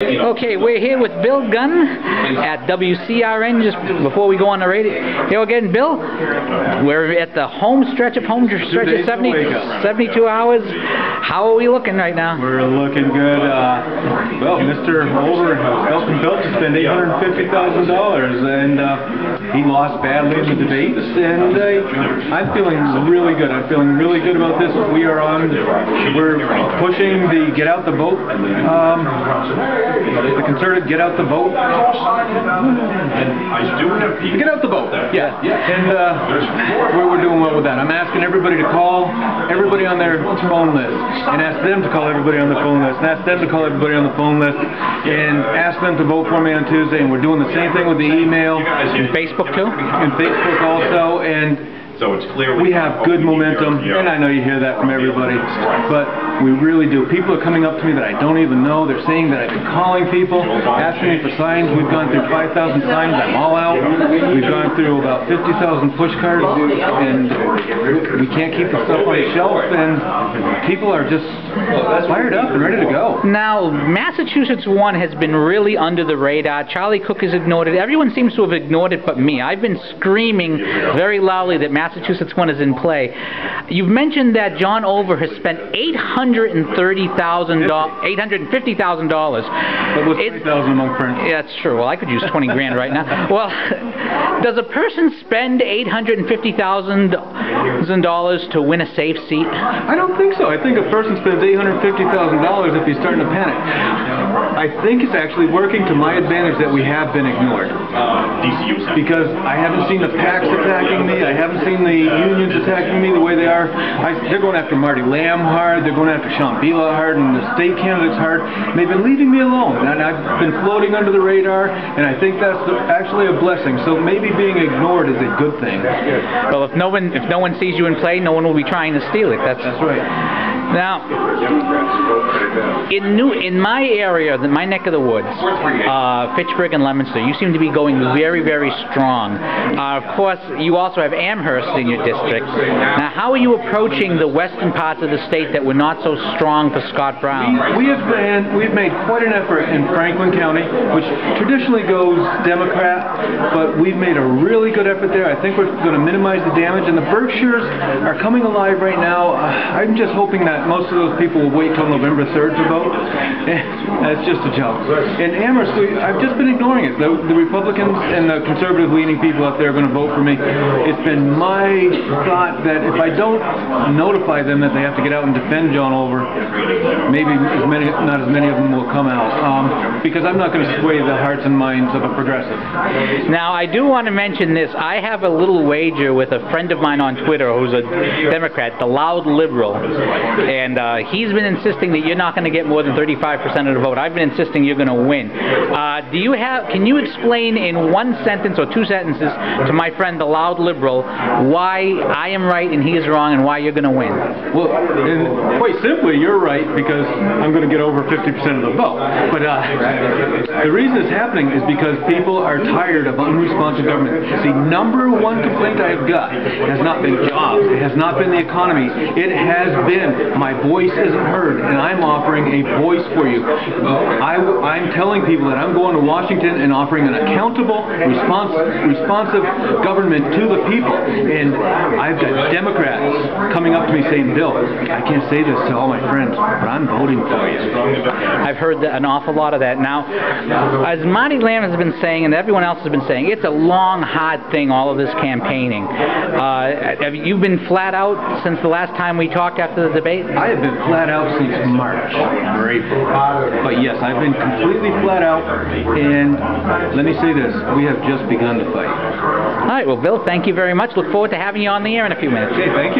Okay, we're here with Bill Gunn at WCRN just before we go on the radio. Here again, Bill. We're at the home stretch of 72 hours. How are we looking right now? We're looking good. Well, Mr. Over helped Bill to spend $850,000, and he lost badly in the debates, and I'm feeling really good. I'm feeling really good about this. We're pushing the get out the vote. The concerted get out the vote. Get out the vote. Yeah. And we're doing well with that. I'm asking everybody to call everybody on their phone list, and ask them to call everybody on the phone list, and ask them to call everybody on the phone list, and ask them to vote for me on Tuesday. And we're doing the same thing with the email. And Facebook too? And Facebook also. And so it's clear we have good momentum, and I know you hear that from everybody, but we really do. People are coming up to me that I don't even know. They're saying that I've been calling people, asking me for signs. We've gone through 5,000 signs. I'm all out. We've gone through about 50,000 push cards, and we can't keep the stuff on the shelf, and people are just fired up and ready to go. Now, Massachusetts 1 has been really under the radar. Charlie Cook has ignored it. Everyone seems to have ignored it but me. I've been screaming very loudly that Massachusetts 1 is in play. You've mentioned that John Over has spent $850,000. That was $20,000 among friends. Yeah, that's true. Well, I could use 20 grand right now. Well, does a person spend $850,000 to win a safe seat? I don't think so. I think a person spends $850,000 if he's starting to panic. I think it's actually working to my advantage that we have been ignored. Because I haven't seen the PACs attacking me. I haven't seen the unions attacking me the way they are. They're going after Marty Lamb hard. They're going after Sean Bila hard, and the state candidates hard. And they've been leaving me alone. And I've been floating under the radar, and I think that's actually a blessing. So maybe being ignored is a good thing. Well, if no one sees you in play, no one will be trying to steal it. That's right. Now, in my area, my neck of the woods, Fitchburg and Leominster, you seem to be going very, very strong. Of course, you also have Amherst in your district. Now, how are you approaching the western parts of the state that were not so strong for Scott Brown? We've made quite an effort in Franklin County, which traditionally goes Democrat, but we've made a really good effort there. I think we're going to minimize the damage, and the Berkshires are coming alive right now. I'm just hoping that most of those people will wait till November 3rd to vote. That's just a joke. In Amherst, I've just been ignoring it. The Republicans and the conservative-leaning people out there are going to vote for me. It's been my thought that if I don't notify them that they have to get out and defend John Over, maybe not as many of them will come out. Because I'm not going to sway the hearts and minds of a progressive. Now, I do want to mention this. I have a little wager with a friend of mine on Twitter who's a Democrat, the Loud Liberal. And he's been insisting that you're not going to get more than 35% of the vote. I've been insisting you're going to win. Can you explain in one sentence or two sentences to my friend, the Loud Liberal, why I am right and he is wrong and why you're going to win? Well, quite simply, you're right because I'm going to get over 50% of the vote. But the reason it's happening is because people are tired of unresponsive government. See, number one complaint I have got has not been jobs. It has not been the economy. It has been my voice isn't heard, and I'm offering a voice for you. I'm telling people that I'm going to Washington and offering an accountable, responsive government to the people. And I've got Democrats coming up to me saying, Bill, I can't say this to all my friends, but I'm voting for you. I've heard an awful lot of that. Now, as Marty Lamb has been saying, and everyone else has been saying, it's a long, hard thing, all of this campaigning. Have you been flat out since the last time we talked after the debate? I have been flat out since March or April. But yes, I've been completely flat out, and let me say this, we have just begun to fight. All right, well, Bill, thank you very much. Look forward to having you on the air in a few minutes. Okay, thank you.